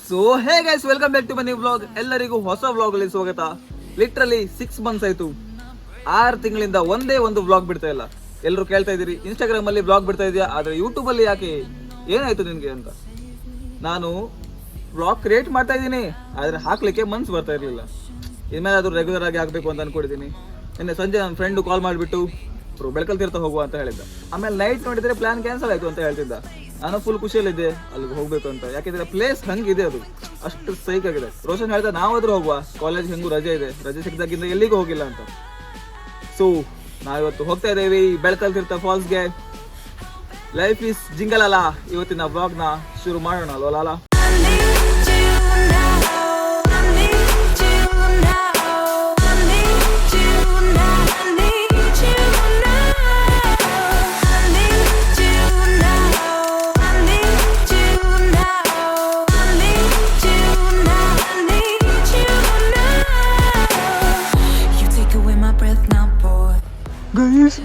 So hey guys, welcome back to my new vlog. ಎಲ್ಲರಿಗೂ ಹೊಸ vlog ಅಲ್ಲಿ ಸ್ವಾಗತ. ಲಿಟ್ರಲಿ 6 ಮಂತ್ಸ್ ಆಯ್ತು, 6 ತಿಂಗಳಿಂದ ಒಂದೇ ಒಂದು ವ್ಲಾಗ್ ಬಿಡ್ತಾ ಇಲ್ಲ. ಎಲ್ಲರೂ ಕೇಳ್ತಾ ಇದೀರಿ, ಇನ್ಸ್ಟಾಗ್ರಾಮ್ ಅಲ್ಲಿ ವ್ಲಾಗ್ ಬಿಡ್ತಾ ಇದೆಯಾ, ಆದ್ರೆ ಯೂಟ್ಯೂಬ್ ಅಲ್ಲಿ ಯಾಕೆ, ಏನಾಯ್ತು ನಿನ್ಗೆ ಅಂತ. ನಾನು ವ್ಲಾಗ್ ಕ್ರಿಯೇಟ್ ಮಾಡ್ತಾ ಇದ್ದೀನಿ, ಆದ್ರೆ ಹಾಕ್ಲಿಕ್ಕೆ ಮನ್ಸು ಬರ್ತಾ ಇರಲಿಲ್ಲ. ಇನ್ಮೇಲೆ ಅದು ರೆಗ್ಯುಲರ್ ಆಗಿ ಹಾಕ್ಬೇಕು ಅಂತ ಅನ್ಕೊಂಡಿದ್ದೀನಿ. ನಿನ್ನೆ ಸಂಜೆ ನನ್ನ ಫ್ರೆಂಡ್ ಕಾಲ್ ಮಾಡಿಬಿಟ್ಟು ಬೆಳಕಲ್ ತೀರ್ಥ ಹೋಗುವ ಅಂತ ಹೇಳಿದ್ದ. ಆಮೇಲೆ ನೈಟ್ ನೋಡಿದ್ರೆ ಪ್ಲಾನ್ ಕ್ಯಾನ್ಸಲ್ ಆಯ್ತು ಅಂತ ಹೇಳ್ತಿದ್ದ. ನಾನು ಫುಲ್ ಖುಷಿಯಲ್ಲಿದ್ದೆ ಅಲ್ಲಿಗೆ ಹೋಗ್ಬೇಕು ಅಂತ. ಯಾಕೆಂದ್ರೆ ಪ್ಲೇಸ್ ಹಂಗಿದೆ, ಅದು ಅಷ್ಟು ಸೈಕ್ ಆಗಿದೆ. ರೋಷನ್ ಹೇಳ್ತಾ ನಾವಾದ್ರೂ ಹೋಗುವ, ಕಾಲೇಜ್ ಹೆಂಗೂ ರಜೆ ಇದೆ, ರಜೆ ಸಿಕ್ಕಿದಾಗಿಂದ ಎಲ್ಲಿಗೂ ಹೋಗಿಲ್ಲ ಅಂತ. ಸೊ ನಾವಿವತ್ತು ಹೋಗ್ತಾ ಇದ್ದೇವೆ ಬೆಳಕಲ್ ತೀರ್ಥ ಫಾಲ್ಸ್ಗೆ. ಲೈಫ್ ಇಸ್ ಜಿಂಗಲ್ ಅಲ್ಲ. ಇವತ್ತಿನ ವ್ಲಾಗ್ನ ಶುರು ಮಾಡೋಣ. ಲೋಲಾಲ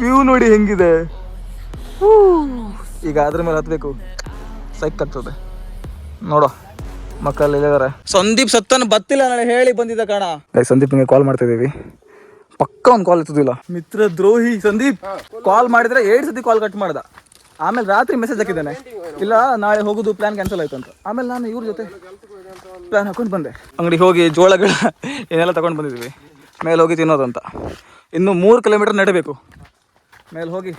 ವ್ಯೂ ನೋಡಿ ಹೆಂಗಿದೆ. ಈಗ ಅದ್ರ ಮೇಲೆ ಹತ್ಬೇಕು, ಸೈಕ್ ಆಗ್ತದೆ. ನೋಡೋ ಮಕ್ಕಳು ಇದ್ದಾರೆ. ಸಂದೀಪ್ ಸತ್ತನ ಬತ್ತಿಲ್ಲ ನಾಳೆ ಹೇಳಿ ಬಂದಿದ್ದ ಕಾಣ. ಸಂದೀಪ್ ನಿಮಗೆ ಕಾಲ್ ಮಾಡ್ತಾ ಇದೀವಿ, ಪಕ್ಕ ಒಂದು ಕಾಲ್ ಎತ್ತುದಿಲ್ಲ. ಮಿತ್ರ ದ್ರೋಹಿ ಸಂದೀಪ್. ಕಾಲ್ ಮಾಡಿದ್ರೆ 7 ಸತಿ ಕಾಲ್ ಕಟ್ ಮಾಡ್ದ. ಆಮೇಲೆ ರಾತ್ರಿ ಮೆಸೇಜ್ ಹಾಕಿದ್ದಾನೆ, ಇಲ್ಲ ನಾಳೆ ಹೋಗುದು ಪ್ಲಾನ್ ಕ್ಯಾನ್ಸಲ್ ಆಯ್ತು ಅಂತ. ಆಮೇಲೆ ನಾನು ಇವ್ರ ಜೊತೆ ಪ್ಲಾನ್ ಹಾಕೊಂಡು ಬಂದೆ. ಅಂಗಡಿಗೆ ಹೋಗಿ ಜೋಳಗಳ ಏನೆಲ್ಲ ತಗೊಂಡು ಬಂದಿದ್ದೀವಿ, ಮೇಲೆ ಹೋಗಿ ತಿನ್ನೋದಂತ. ಇನ್ನು 3 ಕಿಲೋಮೀಟರ್ ನಡಬೇಕು. ಮೇಲೆ ಹೋಗಿ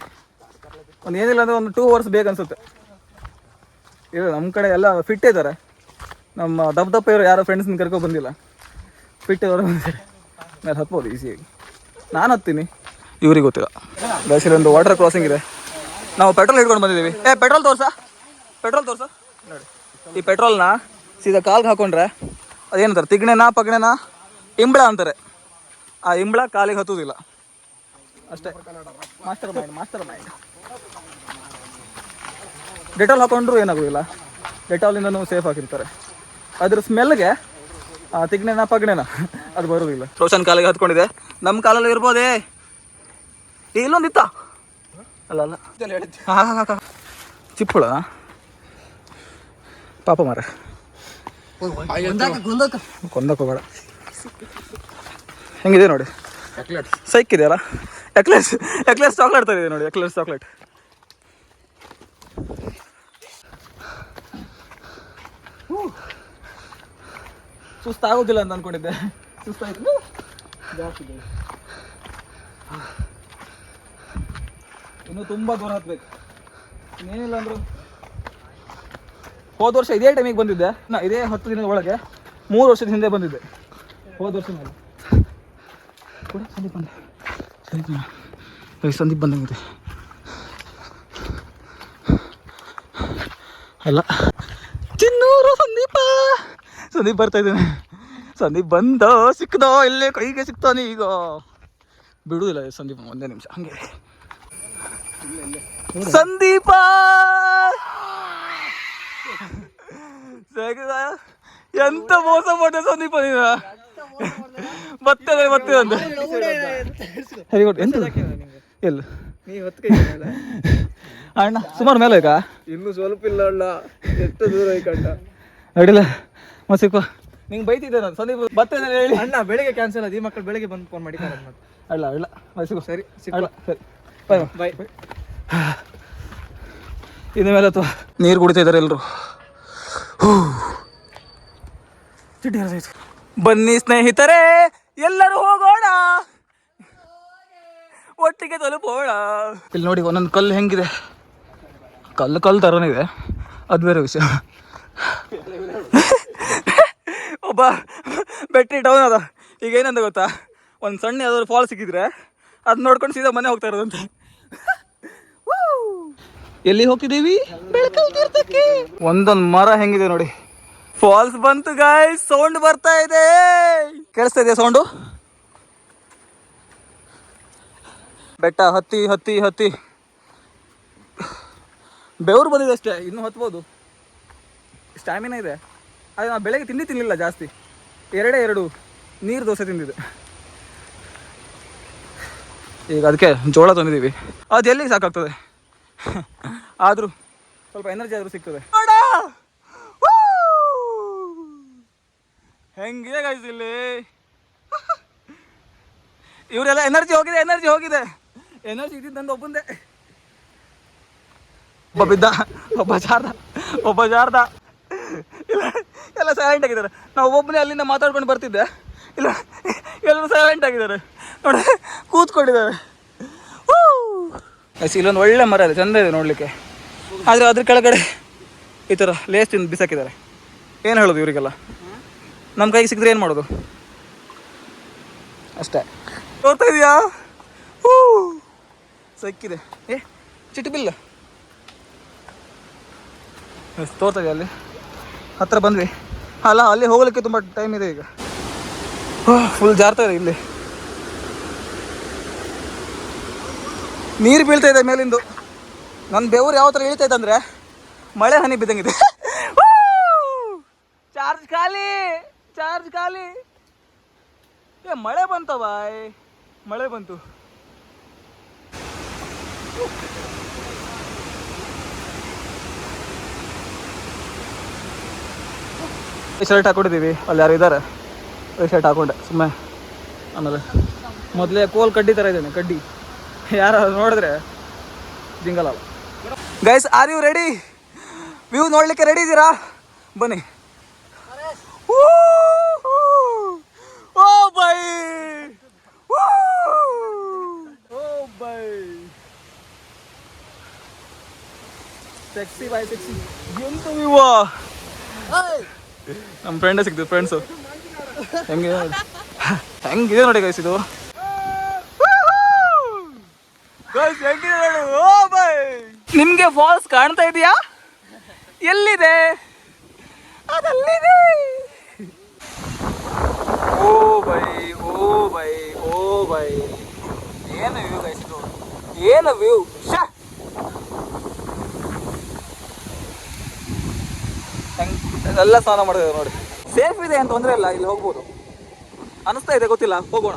ಒಂದು ಏನಿಲ್ಲ ಅಂದರೆ ಒಂದು 2 ಅವರ್ಸ್ ಬೇಕು ಅನಿಸುತ್ತೆ. ಇದು ನಮ್ಮ ಕಡೆ ಎಲ್ಲ ಫಿಟ್ ಇದ್ದಾರೆ. ನಮ್ಮ ದಪ್ಪ ಇರೋ ಯಾರೋ ಫ್ರೆಂಡ್ಸ್ನ ಕರ್ಕೊಂಡು ಬಂದಿಲ್ಲ, ಫಿಟ್ ಇರೋರು ಬಂದಿದ್ದಾರೆ. ಮೇಲೆ ಹತ್ಬೋದು ಈಸಿಯಾಗಿ. ನಾನು ಹತ್ತೀನಿ, ಇವ್ರಿಗೆ ಗೊತ್ತಿಲ್ಲ. ಬೇಸಿಗೆ ಒಂದು ವಾಟರ್ ಕ್ರಾಸಿಂಗ್ ಇದೆ. ನಾವು ಪೆಟ್ರೋಲ್ ಹಿಡ್ಕೊಂಡು ಬಂದಿದ್ದೀವಿ. ಪೆಟ್ರೋಲ್ ತೋರ್ಸ ನೋಡಿ. ಈ ಪೆಟ್ರೋಲ್ನ ಸೀದಾ ಕಾಲ್ಗೆ ಹಾಕೊಂಡ್ರೆ ಅದೇನಂತಾರೆ, ತಿಗಣೆನಾ ಪಗಣೆನಾ ಇಂಬಳ ಅಂತಾರೆ. ಆ ಇಂಬಳ ಕಾಲಿಗೆ ಹತ್ತುವುದಿಲ್ಲ ಅಷ್ಟೇ. Master mind. ಡೆಟಾಲ್ ಹಾಕೊಂಡ್ರು ಏನಾಗೋದಿಲ್ಲ, ಡೆಟಾಲಿಂದನೂ ಸೇಫ್ ಆಗಿರ್ತಾರೆ. ಅದ್ರ ಸ್ಮೆಲ್ಗೆ ತಿಗ್ಣೆನಾ ಪಗಣೆನಾ ಅದು ಬರೋದಿಲ್ಲ. ರೋಷನ್ ಕಾಲಿಗೆ ಹತ್ಕೊಂಡಿದೆ, ನಮ್ಮ ಕಾಲಲ್ಲಿ ಇರ್ಬೋದೇ. ಇಲ್ಲೊಂದಿತ್ತ ಅಲ್ಲ ಚಿಪ್ಪುಳ ಪಾಪ ಮಾರ ಕೊಂದಕ್ಕೆ ಹೋಗಬೇಡ. ಹೆಂಗಿದೆ ನೋಡಿ, ಸೈಕ್ ಇದೆಯಲ್ಲ. ಎಕ್ಲೆಸ್ ಚಾಕ್ಲೇಟ್ ತರಿದೆ ನೋಡಿ, ಎಕ್ಲೆಸ್ ಚಾಕ್ಲೇಟ್. ಸುಸ್ತಾಗೋದಿಲ್ಲ ಅಂತ ಅಂದ್ಕೊಂಡಿದ್ದೆ, ಸುಸ್ತಾಯ್ತು ಜಾಸ್ತಿ. ಇನ್ನೂ ತುಂಬ ದೂರ ಹತ್ಬೇಕು. ಇನ್ನೇನಿಲ್ಲ ಅಂದರು ಹೋದ ವರ್ಷ ಇದೇ ಟೈಮಿಗೆ ಬಂದಿದ್ದೆ. ಇದೇ 10 ದಿನದ ಒಳಗೆ 3 ವರ್ಷದ ಹಿಂದೆ ಬಂದಿದ್ದೆ. ಹೋದ ವರ್ಷ ಮೇಲೆ ಕೂಡ ಸಂದೀಪ್ ಸಂದೀಪ್ ಬಂದಂಗಿದೆ ಅಲ್ಲ. ಚಿನ್ನೂರು ಸಂದೀಪ್ ಬರ್ತಾ ಇದ್ದಾನೆ. ಸಂದೀಪ್ ಬಂದ ಸಿಕ್ಕದ, ಇಲ್ಲೇ ಕೈಗೆ ಸಿಕ್ತಾನೆ ಈಗ. ಬಿಡುವುದಿಲ್ಲ ಸಂದೀಪ್, ಒಂದೇ ನಿಮಿಷ ಹಂಗೆ. ಸಂದೀಪ ಎಂತ ಮೋಸ ಮಾಡಿದೆ ಸಂದೀಪ ನೀನು. ಬರ್ತದೆ ಅಂತ ಎಲ್ಲ ಅಣ್ಣ ಸುಮಾರು ಮೇಲೆ ಈಗ ಇನ್ನು ಸ್ವಲ್ಪ ಇಲ್ಲ ಅಣ್ಣ, ಎಷ್ಟು ದೂರ ಐಕಂಡ ಅಡಿಲ್ಲ ಮಸಿಪ್ಪ. ನಿಂಗೆ ಬೈತಿದ್ದೆ ನಾನು, ಸಂದೀಪ್ ಬರ್ತೇನೆ ಹೇಳಿ. ಅಣ್ಣ ಬೆಳಿಗ್ಗೆ ಕ್ಯಾನ್ಸಲ್ ಆದ, ಈ ಮಕ್ಕಳು ಬೆಳಿಗ್ಗೆ ಬಂದು ಫೋನ್ ಮಾಡಿ ಅಲ್ಲ ಮಸಿಗು. ಸರಿ ಸರಿ ಬಾಯ್. ಇನ್ನು ಮೇಲೆ ಅಥವಾ ನೀರು ಕುಡಿತಾ ಇದ್ದಾರೆ ಎಲ್ಲರೂ. ಬನ್ನಿ ಸ್ನೇಹಿತರೆ, ಎಲ್ಲರೂ ಹೋಗೋಣ, ಒಟ್ಟಿಗೆ ತಲುಪೋಣ. ಇಲ್ಲಿ ನೋಡಿ ಒಂದೊಂದು ಕಲ್ಲು ಹೆಂಗಿದೆ, ಕಲ್ಲು ಥರನಿದೆ, ಅದು ಬೇರೆ ವಿಷಯ. ಒಬ್ಬ ಬ್ಯಾಟ್ರಿ ಡೌನ್ ಅದ. ಈಗ ಏನಂತ ಗೊತ್ತಾ, ಒಂದು ಸಣ್ಣ ಯಾವ್ದಾದ್ರು ಫಾಲ್ ಸಿಕ್ಕಿದ್ರೆ ಅದು ನೋಡ್ಕೊಂಡು ಸೀದಾ ಮನೆ ಹೋಗ್ತಾ ಇರೋದಂತೆ. ಎಲ್ಲಿ ಹೋಗ್ತಿದ್ದೀವಿ? ಬೆಳಕಲ್ ತೀರ್ಥಕ್ಕೆ. ಒಂದೊಂದು ಮರ ಹೆಂಗಿದೆ ನೋಡಿ. ಫಾಲ್ಸ್ ಬಂತು ಗಾಯ್ಸ್, ಸೌಂಡ್ ಬರ್ತಾ ಇದೆ. ಕೇಳಿಸ್ತಾ ಇದೆಯಾ ಸೌಂಡು? ಬೆಟ್ಟ ಹತ್ತಿ ಬೆವರು ಬಂದಿದೆ ಅಷ್ಟೇ, ಇನ್ನೂ ಹತ್ಬೋದು. ಸ್ಟ್ಯಾಮಿನಾ ಇದೆ. ಅದು ನಾವು ಬೆಳಗ್ಗೆ ತಿನ್ನಲಿಲ್ಲ ಜಾಸ್ತಿ, 2 ನೀರು ದೋಸೆ ತಿಂದಿದೆ. ಈಗ ಅದಕ್ಕೆ ಜೋಳ ತಂದಿದ್ದೀವಿ. ಅದು ಎಲ್ಲಿಗೆ ಸಾಕಾಗ್ತದೆ, ಆದರೂ ಸ್ವಲ್ಪ ಎನರ್ಜಿ ಆದರೂ ಸಿಗ್ತದೆ. ಹೆಂಗಿದೆ ಗೈಸ್ ಇಲ್ಲಿ. ಇವರೆಲ್ಲ ಎನರ್ಜಿ ಹೋಗಿದೆ, ಎನರ್ಜಿ ಇದ್ದಿದ್ದು ನಂದು ಒಬ್ಬಂದೆ. ಒಬ್ಬ ಬಿದ್ದ, ಒಬ್ಬ ಜಾರ್ದ. ಇಲ್ಲ ಎಲ್ಲ ಸೈಲೆಂಟ್ ಆಗಿದ್ದಾರೆ. ನಾವು ಒಬ್ಬನೇ ಅಲ್ಲಿಂದ ಮಾತಾಡ್ಕೊಂಡು ಬರ್ತಿದ್ದೆ, ಇಲ್ಲ ಎಲ್ಲರೂ ಸೈಲೆಂಟ್ ಆಗಿದ್ದಾರೆ ನೋಡಿ, ಕೂತ್ಕೊಂಡಿದ್ದಾರೆ. ಇಲ್ಲೊಂದು ಒಳ್ಳೆ ಮರ ಇದೆ, ಚಂದ ಇದೆ ನೋಡಲಿಕ್ಕೆ. ಆದರೆ ಅದ್ರ ಕೆಳಗಡೆ ಈ ಥರ ಲೇಸ್ ತಿಂದು ಬಿಸಾಕಿದ್ದಾರೆ. ಏನು ಹೇಳೋದು ಇವರಿಗೆಲ್ಲ? ನಮ್ಮ ಕೈಗೆ ಸಿಕ್ಕಿದ್ರೆ ಏನು ಮಾಡೋದು ಅಷ್ಟೇ. ತೋರ್ತಾ ಇದೆಯಾ? ಸಿಕ್ಕಿದೆ. ಚಿಟ್ಟು ಬಿಲ್ಲ ತೋರ್ತಾ ಇದೆಯಾ? ಅಲ್ಲಿ ಹತ್ರ ಬಂದ್ವಿ ಅಲ್ಲ, ಅಲ್ಲಿ ಹೋಗ್ಲಿಕ್ಕೆ ತುಂಬ ಟೈಮ್ ಇದೆ ಈಗ. ಫುಲ್ ಜಾರ್ತಾ ಇದೆ ಇಲ್ಲಿ, ನೀರು ಬೀಳ್ತಾ ಇದೆ ಮೇಲಿಂದು. ನನ್ನ ಬೆವರು ಯಾವ ಥರ ಇಳಿತಾ ಇದೆ ಅಂದರೆ ಮಳೆ ಹನಿ ಬಿದ್ದಂಗಿದೆ. ಚಾರ್ಜ್ ಖಾಲಿ. ಮಳೆ ಬಂತ ಬಾಯ್, ಮಳೆ ಬಂತು. ಶರ್ಟ್ ಹಾಕೊಂಡಿದ್ದೀವಿ, ಅಲ್ಲಿ ಯಾರು ಇದ್ದಾರೆ, ಶರ್ಟ್ ಹಾಕೊಂಡೆ ಸುಮ್ಮನೆ. ಆಮೇಲೆ ಮೊದಲೇ ಕೋಲ್ ಕಡ್ಡಿ ಥರ ಇದ್ದೇನೆ, ಕಡ್ಡಿ ಯಾರು ನೋಡಿದ್ರೆ ಜಿಂಗಲ್ಲ. Guys, are you ready? View ನೋಡಲಿಕ್ಕೆ ರೆಡಿ ಇದ್ದೀರಾ? ಬನ್ನಿ. Oh bye, sexy boy, sexy. ಎಂತ ವ್ಯೂ! ನಮ್ಮ ಫ್ರೆಂಡೇ ಸಿಕ್ತು, ಫ್ರೆಂಡ್ಸು. ಹೆಂಗಿದೆ ನೋಡಿ ಗೈಸ್ ಇದು. ಹೆಂಗಿದೆ ನೋಡಿ. ಓ ಬೈ, ನಿಮ್ಗೆ ಫಾಲ್ಸ್ ಕಾಣ್ತಾ ಇದೆಯಾ? ಎಲ್ಲಿದೆ? ಅದಲ್ಲಿದೆ. ಓ ಬೈ, ಏನು ವ್ಯೂ ಗೈಸ್ ಇದು, ಏನು ವ್ಯೂ. ಎಲ್ಲ ಸ್ನಾನ ಮಾಡಿದೆ ನೋಡಿ. ಸೇಫ್ ಇದೆ ಅಂತ ತೊಂದರೆ ಇಲ್ಲ, ಇಲ್ಲಿ ಹೋಗ್ಬೋದು ಅನಿಸ್ತಾ ಇದೆ, ಗೊತ್ತಿಲ್ಲ. ಹೋಗೋಣ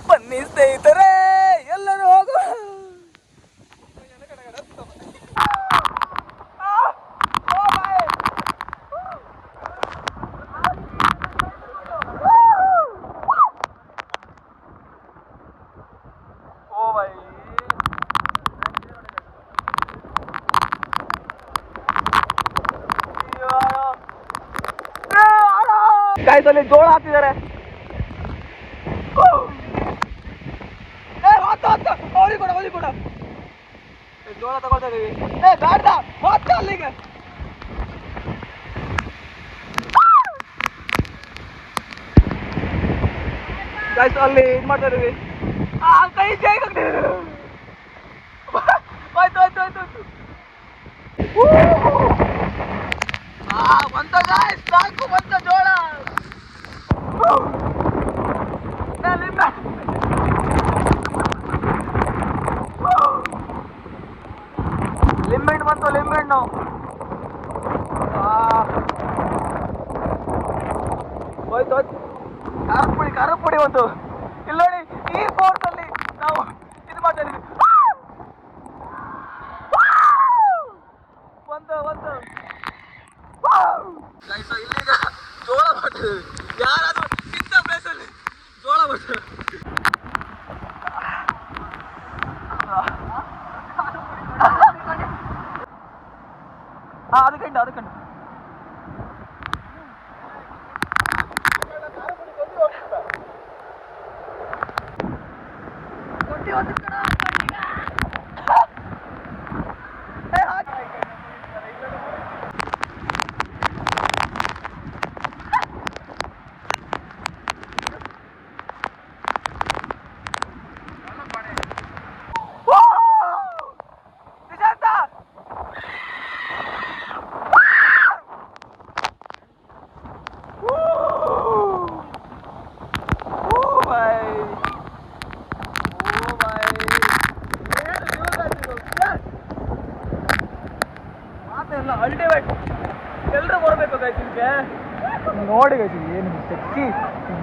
ಬನ್ನಿ ಸ್ನೇಹಿತರೆ, ಎಲ್ಲರೂ ಹೋಗೋಣ. ಕಾಯ್ಸಲ್ಲಿ ಜೋಳ ಹಾಕ್ತಿದ್ದಾರೆ. ಅವ್ರಿಗೆ ಕೊಡ ಜೋಳ ತಗೊಳ್ತಾ ಇದೀವಿ. ಅಲ್ಲಿಗೆ ಕಾಯ್ಸ ಅಲ್ಲಿ ಇದು ಮಾಡ್ತಾ ಇದೀವಿ. ಕೈ ಆಯ್ತು. ಬಂತ ಗಾಯ್ಸ್, ಸಾಕು ಬಂತ ಜೋಳ. ಲಿಂಬೆಹಣ್ಣು ಬಂತು, ಲಿಂಬೆಹಣ್ಣು. ಹೋಯ್ತು, ಖಾರದ ಪುಡಿ ಬಂತು. ಇಲ್ಲಿ ನೋಡಿ, ಈ ಫೋರ್ಸ್ ಅಲ್ಲಿ ನಾವು ಇದು ಮಾಡ್ತಾ ಇದೀವಿ. ಬಂತು ಇಲ್ಲಿಗ ಜೋಳ ಮಾಡ್ತಿದ್ದೀವಿ. ಯಾರಾದ್ರೂ ಇಂಥ ಪ್ಲೇಸಲ್ಲಿ ಜೋಳ ಮಾಡ್ತಾರೆ. ಅದಕ್ಕಂಡು ಅಲ್ಟಿಮೇಟ್. ಎಲ್ಲರೂ ಬರಬೇಕು ಗೈಸಿಗೆ ನೋಡಿ. ಗೈಸಿ ಏನು ಸೆಕ್ಸಿ.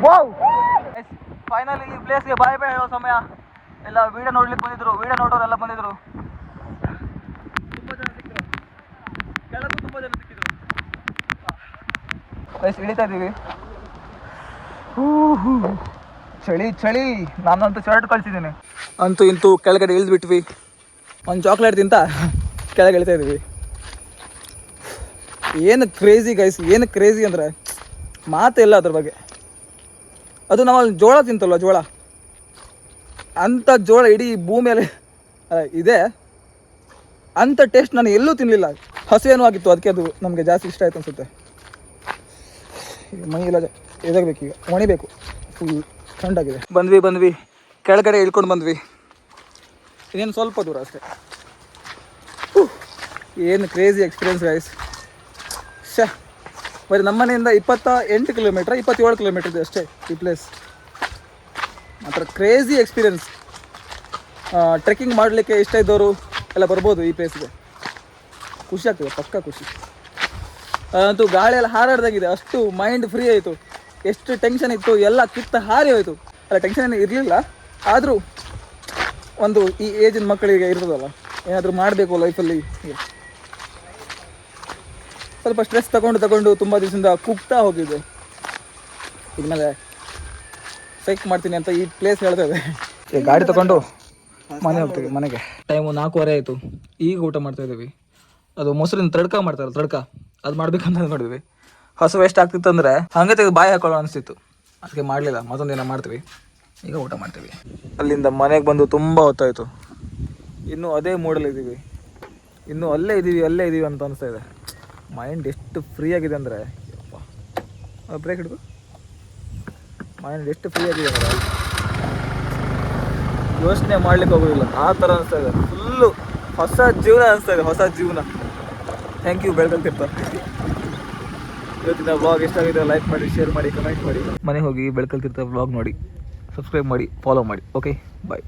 ವಾವ್, ಫೈನಲಿ ಈ ಪ್ಲೇಸ್ಗೆ ಬಾಯ್ ಹೇಳೋ ಸಮಯ. ಎಲ್ಲ ವಿಡಿಯೋ ನೋಡ್ಲಿಕ್ಕೆ ಬಂದಿದ್ರು, ವಿಡಿಯೋ ನೋಡೋರೆಲ್ಲ ಬಂದಿದ್ರು. ತುಂಬ ಜನ ಸಿಕ್ಕಿದ್ರು, ಕೆಳಗೂ ತುಂಬ ಜನ ಸಿಕ್ಕಿದ್ರು. ಗೈಸ್ ಇಳಿತಾ ಇದ್ದೀವಿ. ಚಳಿ ಚಳಿ, ನಾನಂತೂ ಶರ್ಟ್ ಕಳ್ಸಿದ್ದೀನಿ. ಅಂತೂ ಇಂತೂ ಕೆಳಗಡೆ ಇಳಿದ್ಬಿಟ್ವಿ. ಒಂದು ಚಾಕ್ಲೇಟ್ ತಿಂತ ಕೆಳಗೆ ಇಳಿತಾ ಇದ್ದೀವಿ. ಏನು ಕ್ರೇಜಿ ಗೈಸ್, ಏನು ಕ್ರೇಜಿ ಅಂದರೆ ಮಾತೇ ಇಲ್ಲ ಅದ್ರ ಬಗ್ಗೆ. ಅದು ನಾವು ಅಲ್ಲಿ ಜೋಳ ತಿಂತಲ್ವ, ಜೋಳ ಅಂಥ ಜೋಳ ಇಡೀ ಭೂಮಿಯಲ್ಲಿ ಇದೆ. ಅಂಥ ಟೇಸ್ಟ್ ನಾನು ಎಲ್ಲೂ ತಿನ್ನಲಿಲ್ಲ. ಹಸಿವೇನೂ ಆಗಿತ್ತು, ಅದಕ್ಕೆ ಅದು ನಮಗೆ ಜಾಸ್ತಿ ಇಷ್ಟ ಆಯ್ತು ಅನಿಸುತ್ತೆ. ಮೈ ಇಲ್ಲ ಎದಾಗಬೇಕು, ಈಗ ಒಣಿಬೇಕು, ಫುಲ್ ಥಂಡಾಗಿದೆ. ಬಂದ್ವಿ ಕೆಳಗಡೆ ಇಳ್ಕೊಂಡು ಬಂದ್ವಿ. ಇನ್ನೇನು ಸ್ವಲ್ಪ ದೂರ ಅಷ್ಟೇ. ಏನು ಕ್ರೇಜಿ ಎಕ್ಸ್ಪೀರಿಯನ್ಸ್ ಗೈಸ್. ಬರೀ ನಮ್ಮ ಮನೆಯಿಂದ 28 ಕಿಲೋಮೀಟ್ರ್ 27 ಕಿಲೋಮೀಟ್ರ್ ಇದೆ ಅಷ್ಟೇ ಈ ಪ್ಲೇಸ್. ಮಾತ್ರ ಕ್ರೇಜಿ ಎಕ್ಸ್ಪೀರಿಯನ್ಸ್. ಟ್ರೆಕ್ಕಿಂಗ್ ಮಾಡಲಿಕ್ಕೆ ಇಷ್ಟ ಇದ್ದವರು ಎಲ್ಲ ಬರ್ಬೋದು ಈ ಪ್ಲೇಸ್ಗೆ. ಖುಷಿ ಆಗ್ತದೆ, ಪಕ್ಕ ಖುಷಿ. ಅಂತೂ ಗಾಳಿಯೆಲ್ಲ ಹಾರಾಡ್ದಾಗಿದೆ, ಅಷ್ಟು ಮೈಂಡ್ ಫ್ರೀ ಆಯಿತು. ಎಷ್ಟು ಟೆನ್ಷನ್ ಇತ್ತು ಎಲ್ಲ ಕಿತ್ತ ಹಾರಿ ಹೋಯಿತು. ಅಲ್ಲ, ಟೆನ್ಷನ್ ಏನು ಇರಲಿಲ್ಲ, ಆದರೂ ಒಂದು ಈ ಏಜಿನ ಮಕ್ಕಳಿಗೆ ಇರ್ತದಲ್ಲ, ಏನಾದರೂ ಮಾಡಬೇಕು ಲೈಫಲ್ಲಿ. ಸ್ವಲ್ಪ ಸ್ಟ್ರೆಸ್ ತಗೊಂಡು ತುಂಬ ದಿವಸದಿಂದ ಕುಗ್ತಾ ಹೋಗಿದೆ. ಇದ್ಮೇಲೆ ಸೈಕ್ ಮಾಡ್ತೀನಿ ಅಂತ ಈ ಪ್ಲೇಸ್ ಹೇಳ್ತಾ ಇದೆ. ಗಾಡಿ ತಗೊಂಡು ಮನೆ ಹೋಗ್ತೀವಿ. ಮನೆಗೆ ಟೈಮು 4:15 ಆಯಿತು. ಈಗ ಊಟ ಮಾಡ್ತಾ ಇದ್ದೀವಿ. ಅದು ಮೊಸರಿನ ತಡ್ಕ ಮಾಡ್ತಾರಲ್ಲ, ತಡ್ಕ ಅದು ಮಾಡ್ಬೇಕಂತ ಮಾಡಿದ್ವಿ. ಹಸು ಎಷ್ಟು ಆಗ್ತಿತ್ತು ಅಂದರೆ ಹಾಗೆ ತೆಗೆದು ಬಾಯಿ ಹಾಕೊಳ್ಳೋ ಅನಿಸ್ತಿತ್ತು, ಅದಕ್ಕೆ ಮಾಡಲಿಲ್ಲ. ಮತ್ತೊಂದು ದಿನ ಮಾಡ್ತೀವಿ. ಈಗ ಊಟ ಮಾಡ್ತೀವಿ. ಅಲ್ಲಿಂದ ಮನೆಗೆ ಬಂದು ತುಂಬ ಹೊತ್ತಾಯಿತು. ಇನ್ನೂ ಅದೇ ಮೂಡಲ್ಲಿದ್ದೀವಿ, ಇನ್ನೂ ಅಲ್ಲೇ ಇದ್ದೀವಿ ಅಂತ ಅನಿಸ್ತಾ ಇದೆ. ಮೈಂಡ್ ಎಷ್ಟು ಫ್ರೀ ಆಗಿದೆ ಅಂದರೆ, ಬ್ರೇಕ್ ಹಿಡಿದು ಮೈಂಡ್ ಎಷ್ಟು ಫ್ರೀ ಆಗಿದೆ ಅಂದರೆ ಯೋಚನೆ ಮಾಡ್ಲಿಕ್ಕೆ ಹೋಗೋದಿಲ್ಲ, ಆ ಥರ ಅನಿಸ್ತಾ ಇದೆ. ಫುಲ್ಲು ಹೊಸ ಜೀವನ ಅನಿಸ್ತಾ ಇದೆ, ಹೊಸ ಜೀವನ. ಥ್ಯಾಂಕ್ ಯು ಬೆಳಗಲ್ ತೀರ್ಥ. ಇವತ್ತಿನ ವ್ಲಾಗ್ ಎಷ್ಟಾಗಿದೆ ಲೈಕ್ ಮಾಡಿ, ಶೇರ್ ಮಾಡಿ, ಕಮೆಂಟ್ ಮಾಡಿ. ಮನೆ ಹೋಗಿ ಬೆಳಕಲ್ ತೀರ್ಥ ವ್ಲಾಗ್ ನೋಡಿ, ಸಬ್ಸ್ಕ್ರೈಬ್ ಮಾಡಿ, ಫಾಲೋ ಮಾಡಿ. ಓಕೆ, ಬಾಯ್.